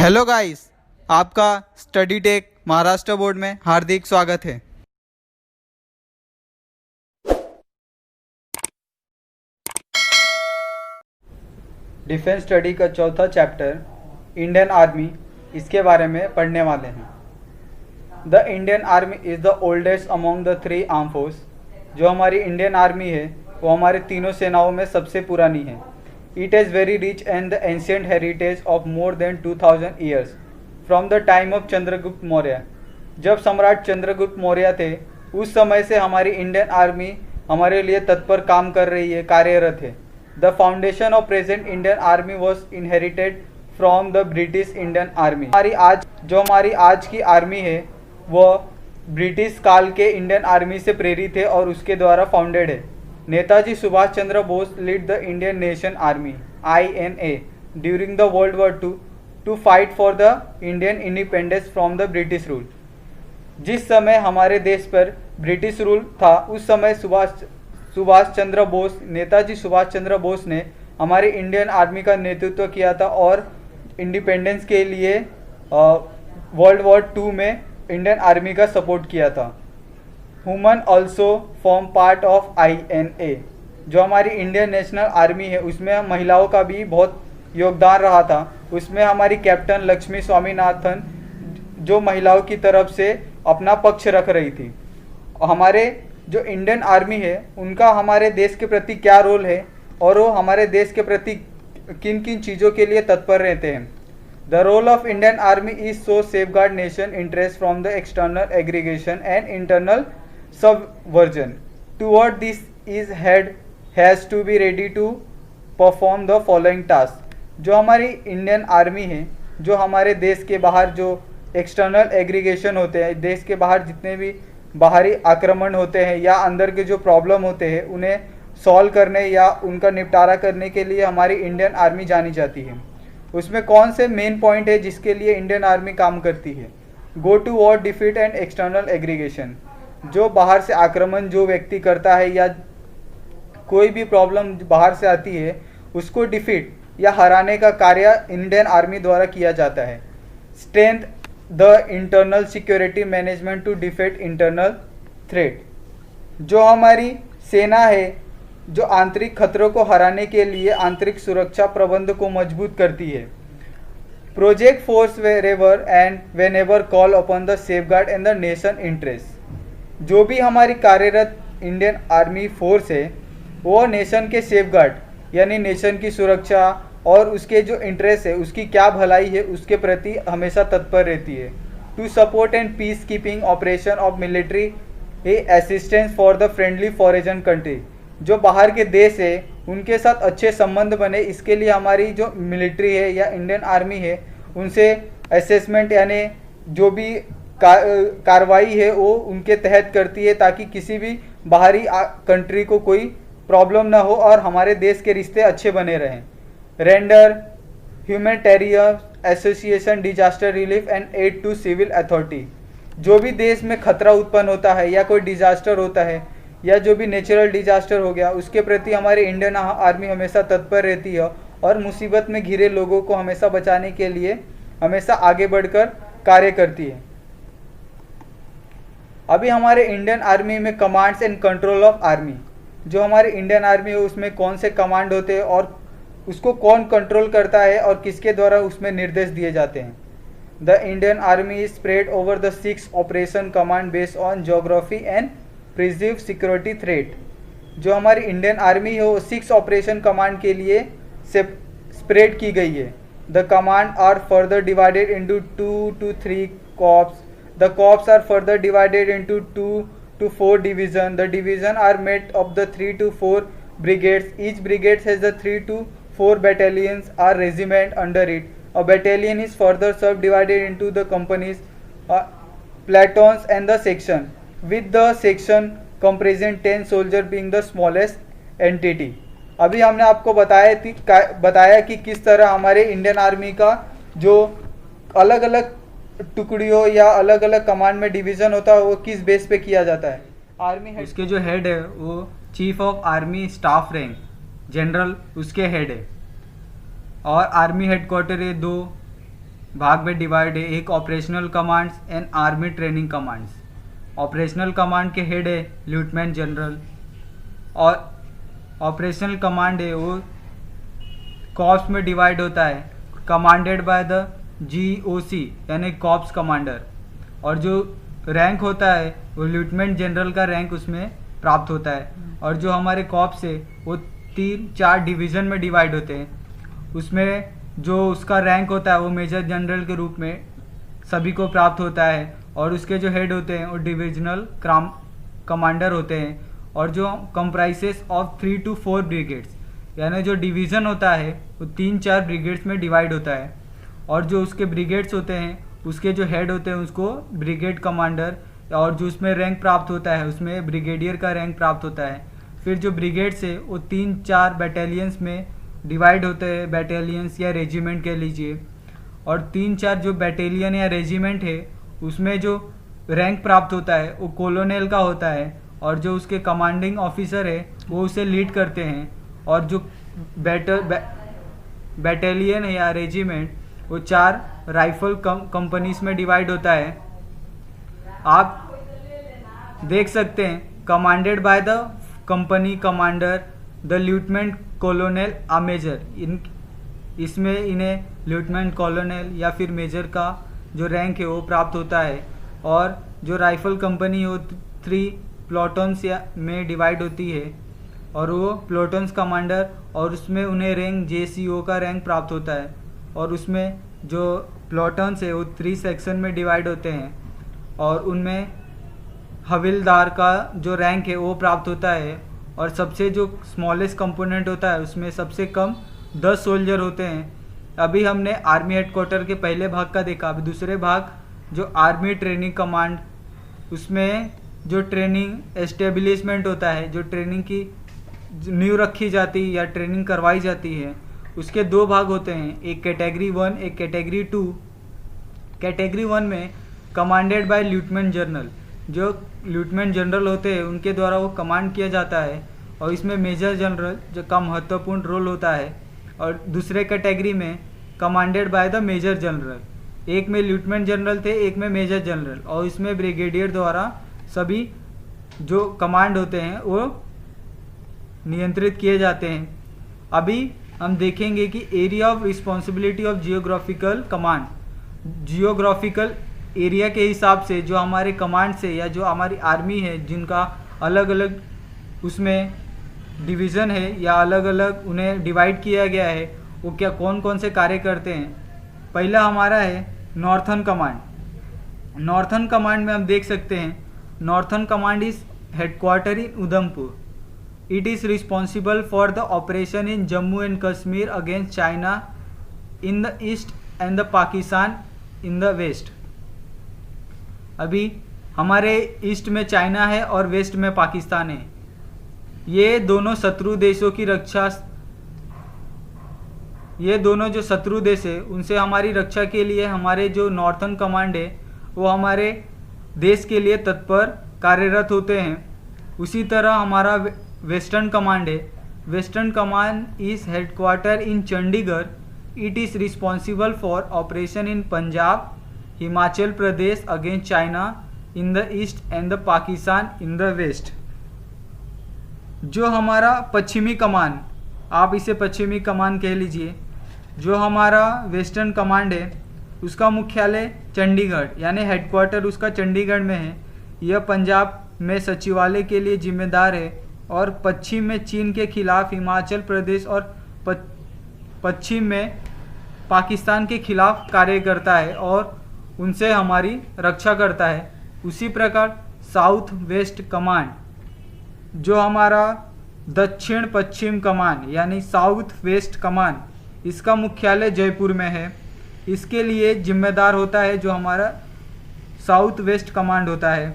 Hello guys, आपका study take Maharashtra board में हार्दिक स्वागत है। डिफेंस स्टडी का चौथा चैप्टर इंडियन आर्मी, इसके बारे में पढ़ने वाले हैं। The Indian army is the oldest among the three arm force. जो हमारी इंडियन आर्मी है वो हमारे तीनों सेनाओं में सबसे पुरानी है। It has very rich and the ancient heritage of more than 2000 years from the time of Chandragupta Maurya. जब सम्राट चंद्रगुप्त मौर्य थे उस समय से हमारी इंडियन आर्मी हमारे लिए तत्पर काम कर रही है, कार्यरत है। The foundation of present Indian army was inherited from the British Indian army. हमारी आज की आर्मी है वह ब्रिटिश काल के इंडियन आर्मी से प्रेरित है और उसके द्वारा फाउंडेड है। Netaji Subhash Chandra Bose lead the Indian nation army INA during the world war II to fight for the Indian independence from the British rule. जिस समय हमारे देश पर ब्रिटिश रूल था उस समय नेताजी सुभाष चंद्र बोस ने हमारे इंडियन आर्मी का नेतृत्व किया था और इंडिपेंडेंस के लिए वर्ल्ड वॉर II में इंडियन आर्मी का सपोर्ट किया था। Women also form part of INA। जो हमारी इंडियन नेशनल आर्मी है उसमें महिलाओं का भी बहुत योगदान रहा था। उसमें हमारी कैप्टन लक्ष्मी स्वामीनाथन जो महिलाओं की तरफ से अपना पक्ष रख रही थी। हमारे जो इंडियन आर्मी है उनका हमारे देश के प्रति क्या रोल है और वो हमारे देश के प्रति किन किन चीज़ों के लिए तत्पर रहते हैं। The role of Indian army is so safeguard nation interest from the external aggregation and internal subversion. Toward this is has to be ready to perform the following task. जो हमारी इंडियन आर्मी है जो हमारे देश के बाहर जो external aggregation होते हैं, देश के बाहर जितने भी बाहरी आक्रमण होते हैं या अंदर के जो प्रॉब्लम होते हैं उन्हें सॉल्व करने या उनका निपटारा करने के लिए हमारी इंडियन आर्मी जानी जाती है। उसमें कौन से मेन पॉइंट है जिसके लिए इंडियन आर्मी काम करती है। Go to war, defeat and external aggregation. जो बाहर से आक्रमण जो व्यक्ति करता है या कोई भी प्रॉब्लम बाहर से आती है उसको डिफीट या हराने का कार्य इंडियन आर्मी द्वारा किया जाता है। Strength the internal security management to defeat internal threat. जो हमारी सेना है जो आंतरिक खतरों को हराने के लिए आंतरिक सुरक्षा प्रबंध को मजबूत करती है। Project force wherever and whenever call upon the safeguard and the nation interest. जो भी हमारी कार्यरत इंडियन आर्मी फोर्स है वो नेशन के सेफगार्ड यानी नेशन की सुरक्षा और उसके जो इंटरेस्ट है उसकी क्या भलाई है उसके प्रति हमेशा तत्पर रहती है। To support and peace keeping operation of military assistance for the friendly foreign country. जो बाहर के देश है उनके साथ अच्छे संबंध बने इसके लिए हमारी जो मिलिट्री है या इंडियन आर्मी है उनसे असेसमेंट यानी जो भी कार्रवाई है वो उनके तहत करती है ताकि किसी भी बाहरी कंट्री को कोई प्रॉब्लम ना हो और हमारे देश के रिश्ते अच्छे बने रहें। Render humanitarian association disaster relief and aid to civil authority. जो भी देश में खतरा उत्पन्न होता है या कोई डिजास्टर होता है या जो भी नेचुरल डिजास्टर हो गया उसके प्रति हमारी इंडियन आर्मी हमेशा तत्पर रहती है और मुसीबत में घिरे लोगों को हमेशा बचाने के लिए हमेशा आगे बढ़कर कार्य करती है। अभी हमारे इंडियन आर्मी में commands and control of army. जो हमारी इंडियन आर्मी है उसमें कौन से कमांड होते हैं और उसको कौन कंट्रोल करता है और किसके द्वारा उसमें निर्देश दिए जाते हैं। The Indian army is spread over the 6 operation command based on geography and perceive security threat. जो हमारी इंडियन आर्मी है वो 6 ऑपरेशन कमांड के लिए स्प्रेड की गई है। The command are further divided into 2 to 3 corps. The corps are further divided into 2 to 4 divisions. The divisions are made of the 3 to 4 brigades. Each brigade has the 3 to 4 battalions or regiment under it. A battalion is further subdivided into the companies, platoons and the section, with the section comprising 10 soldiers being the smallest entity. अभी हमने आपको बताया कि किस तरह हमारे Indian army का जो अलग अलग टुकड़ियों या अलग अलग कमांड में डिवीज़न होता है वो किस बेस पे किया जाता है। आर्मी हेड उसके जो हेड है वो chief of army staff rank general उसके हेड है और आर्मी हेडक्वार्टर है 2 भाग में डिवाइड है। एक operational commands and army training commands. Operational command के हेड है लेफ्टिनेंट जनरल, और ऑपरेशनल कमांड है वो कॉर्प्स में डिवाइड होता है, कमांडेड बाय द GOC यानी कॉर्प्स कमांडर। और जो रैंक होता है वो लेफ्टिनेंट जनरल का रैंक उसमें प्राप्त होता है। और जो हमारे कॉर्प्स है वो 3-4 डिवीज़न में डिवाइड होते हैं। उसमें जो उसका रैंक होता है वो मेजर जनरल के रूप में सभी को प्राप्त होता है। और उसके जो हेड होते हैं वो डिविजनल कमांडर होते हैं। और जो कंप्राइजेस ऑफ 3 to 4 ब्रिगेड्स, यानी जो डिवीज़न होता है वो 3-4 ब्रिगेड्स में डिवाइड होता है। और जो उसके ब्रिगेड्स होते हैं उसके जो हेड होते हैं उसको ब्रिगेड कमांडर, और जो उसमें रैंक प्राप्त होता है उसमें ब्रिगेडियर का रैंक प्राप्त होता है। फिर जो ब्रिगेड्स है वो 3-4 बैटेलियंस में डिवाइड होते हैं, बैटेलियंस या रेजिमेंट कह लीजिए। और 3-4 जो बैटेलियन या रेजिमेंट है उसमें जो रैंक प्राप्त होता है वो कॉलोनेल का होता है। और जो उसके कमांडिंग ऑफिसर है वो उसे लीड करते हैं। और जो बैटेलियन है या रेजिमेंट वो 4 राइफल कंपनीज में डिवाइड होता है। आप देख सकते हैं commanded by the company commander, the lieutenant colonel or major. इसमें इन्हें लेफ्टिनेंट कॉलोनेल या फिर मेजर का जो रैंक है वो प्राप्त होता है। और जो राइफल कंपनी हो 3 प्लॉटन्स या में डिवाइड होती है, और वो प्लॉटन्स कमांडर, और उसमें उन्हें रैंक JCO का रैंक प्राप्त होता है। और उसमें जो प्लॉटन्स है वो 3 सेक्शन में डिवाइड होते हैं, और उनमें हविलदार का जो रैंक है वो प्राप्त होता है। और सबसे जो स्मॉलेस्ट कंपोनेंट होता है उसमें सबसे कम 10 सोल्जर होते हैं। अभी हमने आर्मी हेडक्वार्टर के पहले भाग का देखा। अभी दूसरे भाग जो आर्मी ट्रेनिंग कमांड, उसमें जो ट्रेनिंग एस्टेब्लिशमेंट होता है, जो ट्रेनिंग की नींव रखी जाती है या ट्रेनिंग करवाई जाती है, उसके 2 भाग होते हैं, एक कैटेगरी 1 एक कैटेगरी 2। कैटेगरी 1 में कमांडेड बाय लेफ्टिनेंट जनरल, जो लेफ्टिनेंट जनरल होते हैं उनके द्वारा वो कमांड किया जाता है। और इसमें मेजर जनरल जो का महत्वपूर्ण रोल होता है। और दूसरे कैटेगरी में commanded by the major general, एक में लेफ्टिनेंट जनरल थे, एक में मेजर जनरल, और इसमें ब्रिगेडियर द्वारा सभी जो कमांड होते हैं वो नियंत्रित किए जाते हैं। अभी हम देखेंगे कि area of responsibility of geographical command. Geographical area के हिसाब से जो हमारे कमांड से या जो हमारी आर्मी है जिनका अलग अलग उसमें डिवीज़न है या अलग अलग उन्हें डिवाइड किया गया है, वो क्या कौन कौन से कार्य करते हैं। पहला हमारा है नॉर्थर्न कमांड। नॉर्थर्न कमांड में हम देख सकते हैं northern command is headquarter in Udhampur. It is responsible for the operation in Jammu and Kashmir against China in the east and the Pakistan in the west. अभी हमारे ईस्ट में चाइना है और वेस्ट में पाकिस्तान है। ये दोनों शत्रु देशों की रक्षा, ये दोनों जो शत्रु देश है उनसे हमारी रक्षा के लिए हमारे जो नॉर्थर्न कमांड है वो हमारे देश के लिए तत्पर कार्यरत होते हैं। उसी तरह हमारा वेस्टर्न कमांड है। Western command is headquarter in Chandigarh. It is responsible for operation in Punjab, Himachal Pradesh against China in the east and the Pakistan in the west. जो हमारा पश्चिमी कमान, आप इसे पश्चिमी कमान कह लीजिए, जो हमारा वेस्टर्न कमांड है उसका मुख्यालय चंडीगढ़ यानी हेडक्वार्टर उसका चंडीगढ़ में है। यह पंजाब में सचिवालय के लिए जिम्मेदार है और पश्चिम में चीन के खिलाफ हिमाचल प्रदेश और पश्चिम में पाकिस्तान के खिलाफ कार्य करता है और उनसे हमारी रक्षा करता है। उसी प्रकार साउथ वेस्ट कमांड, जो हमारा दक्षिण पश्चिम कमान यानी साउथ वेस्ट कमान, इसका मुख्यालय जयपुर में है। इसके लिए जिम्मेदार होता है जो हमारा साउथ वेस्ट कमांड होता है।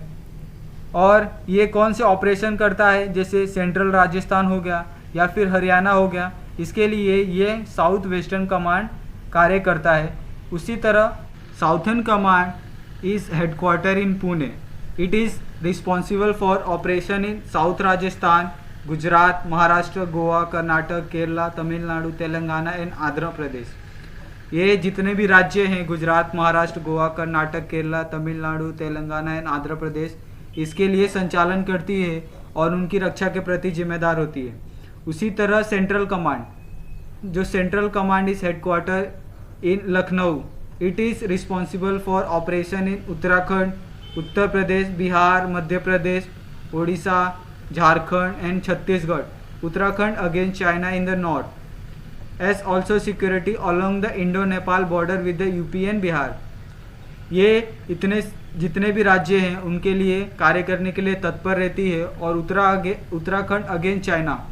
और ये कौन से ऑपरेशन करता है, जैसे सेंट्रल राजस्थान हो गया या फिर हरियाणा हो गया, इसके लिए ये साउथ वेस्टर्न कमांड कार्य करता है। उसी तरह southern command is headquarter in Pune. It is responsible for operation in south Rajasthan, Gujarat, Maharashtra, Goa, Karnataka, Kerala, Tamil Nadu, Telangana and Andhra Pradesh. ये जितने भी राज्य हैं, गुजरात, महाराष्ट्र, गोवा, कर्नाटक, केरला, तमिलनाडु, तेलंगाना एंड आंध्र प्रदेश, इसके लिए संचालन करती है और उनकी रक्षा के प्रति जिम्मेदार होती है। उसी तरह सेंट्रल कमांड, जो central command is headquarter in Lucknow, it is responsible for operation in Uttarakhand, Uttar Pradesh, Bihar, Madhya Pradesh, Odisha, Jharkhand and Chhattisgarh. Uttarakhand against China in the north, as also security along the Indo Nepal border with the UP and Bihar. ये इतने जितने भी राज्य हैं उनके लिए कार्य करने के लिए तत्पर रहती है। और उत्तराखंड अगेंस्ट चाइना,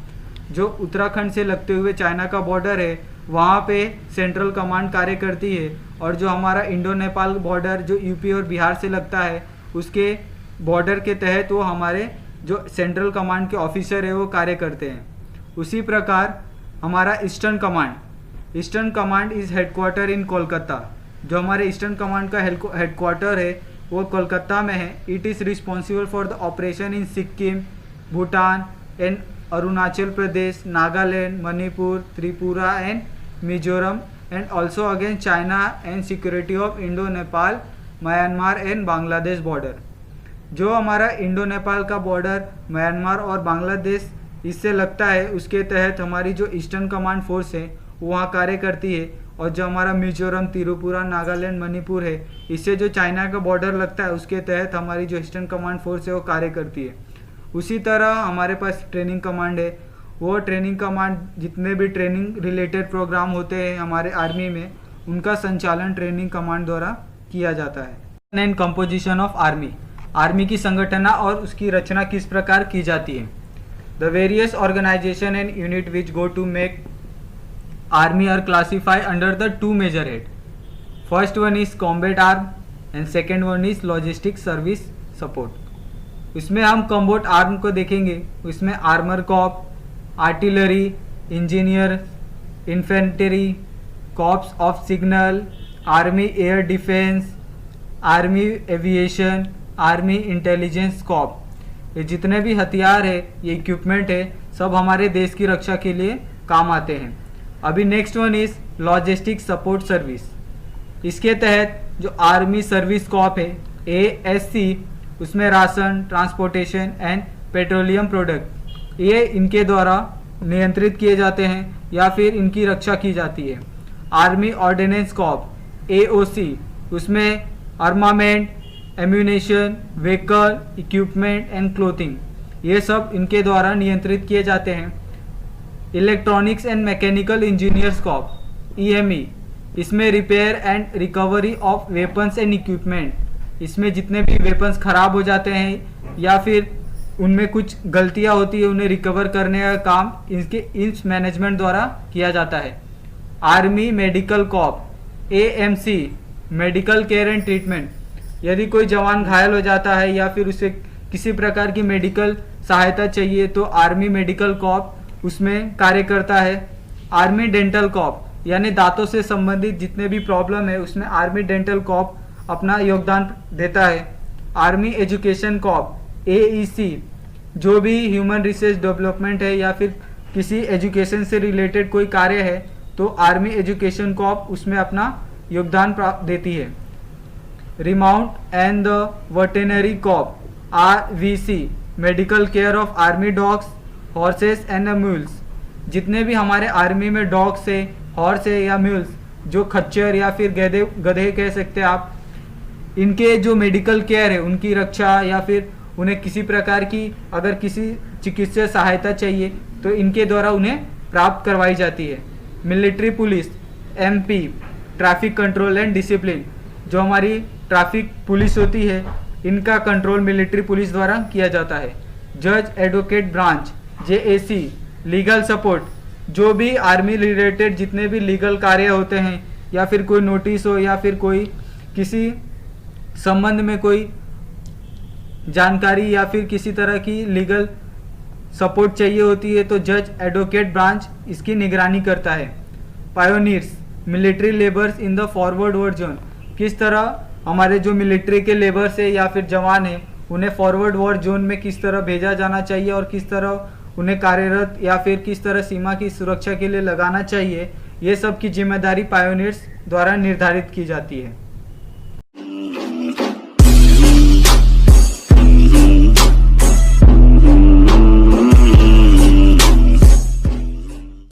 जो उत्तराखंड से लगते हुए चाइना का बॉर्डर है, वहाँ पे सेंट्रल कमांड कार्य करती है। और जो हमारा इंडो नेपाल बॉर्डर जो यूपी और बिहार से लगता है, उसके बॉर्डर के तहत वो हमारे जो सेंट्रल कमांड के ऑफिसर है वो कार्य करते हैं। उसी प्रकार हमारा ईस्टर्न कमांड इज़ हेडक्वार्टर इन कोलकाता। जो हमारे ईस्टर्न कमांड का हेडक्वार्टर है वो कोलकाता में है। It is responsible for the operation in Sikkim, Bhutan and Arunachal Pradesh, Nagaland, Manipur, Tripura and Mizoram and also against China and security of Indo Nepal, Myanmar and Bangladesh border. जो हमारा इंडो नेपाल का बॉर्डर म्यांमार और बांग्लादेश इससे लगता है, उसके तहत हमारी जो ईस्टर्न कमांड फोर्स है वो वहाँ कार्य करती है। और जो हमारा मिजोरम, त्रिपुरा, नागालैंड, मणिपुर है, इससे जो चाइना का बॉर्डर लगता है उसके तहत हमारी जो ईस्टर्न कमांड फोर्स है वो कार्य करती है। उसी तरह हमारे पास ट्रेनिंग कमांड है। वो ट्रेनिंग कमांड जितने भी ट्रेनिंग रिलेटेड प्रोग्राम होते हैं हमारे आर्मी में, उनका संचालन ट्रेनिंग कमांड द्वारा किया जाता है। And composition of army, army की संगठना और उसकी रचना किस प्रकार की जाती है। The various organisation and unit which go to make army are classify under the two major head. First one is combat arm and second one is logistic service support. इसमें हम कॉम्बैट आर्म को देखेंगे। इसमें armour corps, artillery, engineer, infantry, corps of signal, army air defence, army aviation, army intelligence corps. ये जितने भी हथियार है, ये इक्विपमेंट है, सब हमारे देश की रक्षा के लिए काम आते हैं। अभी next one is logistic support service. इसके तहत जो आर्मी सर्विस कॉप है ASC, उसमें ration, transportation and petroleum product ये इनके द्वारा नियंत्रित किए जाते हैं या फिर इनकी रक्षा की जाती है। आर्मी ऑर्डिनेंस कॉप AOC, उसमें armament, ammunition, vehicle, equipment and clothing ये सब इनके द्वारा नियंत्रित किए जाते हैं। Electronics and mechanical engineers corps EME, इसमें repair and recovery of weapons and equipment. इसमें जितने भी वेपन्स खराब हो जाते हैं या फिर उनमें कुछ गलतियां होती है, उन्हें रिकवर करने का काम इस मैनेजमेंट द्वारा किया जाता है। Army medical corps AMC, medical care and treatment. यदि कोई जवान घायल हो जाता है या फिर उसे किसी प्रकार की मेडिकल सहायता चाहिए तो आर्मी मेडिकल कॉप उसमें कार्य करता है। आर्मी डेंटल कॉप, यानी दांतों से संबंधित जितने भी प्रॉब्लम है उसमें आर्मी डेंटल कॉप अपना योगदान देता है। आर्मी एजुकेशन कॉप AEC, जो भी ह्यूमन रिसोर्स डेवलपमेंट है या फिर किसी एजुकेशन से रिलेटेड कोई कार्य है तो आर्मी एजुकेशन कॉप उसमें अपना योगदान देती है। Remount and the veterinary corps RVC, medical care of army dogs, horses and mules. जितने भी हमारे आर्मी में डॉग्स है, हॉर्स है या म्यूल्स, जो खच्चर या फिर गधे कह सकते हैं आप, इनके जो मेडिकल केयर है उनकी रक्षा या फिर उन्हें किसी प्रकार की अगर किसी चिकित्सीय सहायता चाहिए तो इनके द्वारा उन्हें प्राप्त करवाई जाती है। Military police MP, traffic control and discipline, जो हमारी ट्रैफिक पुलिस होती है इनका कंट्रोल मिलिट्री पुलिस द्वारा किया जाता है। जज advocate branch JAC, legal support, जो भी आर्मी रिलेटेड जितने भी लीगल कार्य होते हैं या फिर कोई नोटिस हो या फिर कोई किसी संबंध में कोई जानकारी या फिर किसी तरह की लीगल सपोर्ट चाहिए होती है तो जज एडवोकेट ब्रांच इसकी निगरानी करता है। Pioneers, military labours in the forward war zone, किस तरह हमारे जो मिलिट्री के लेबर्स है या फिर जवान है उन्हें फॉरवर्ड वॉर जोन में किस तरह भेजा जाना चाहिए और किस तरह उन्हें कार्यरत या फिर किस तरह सीमा की सुरक्षा के लिए लगाना चाहिए, ये सब की जिम्मेदारी पायोनियर्स द्वारा निर्धारित की जाती है।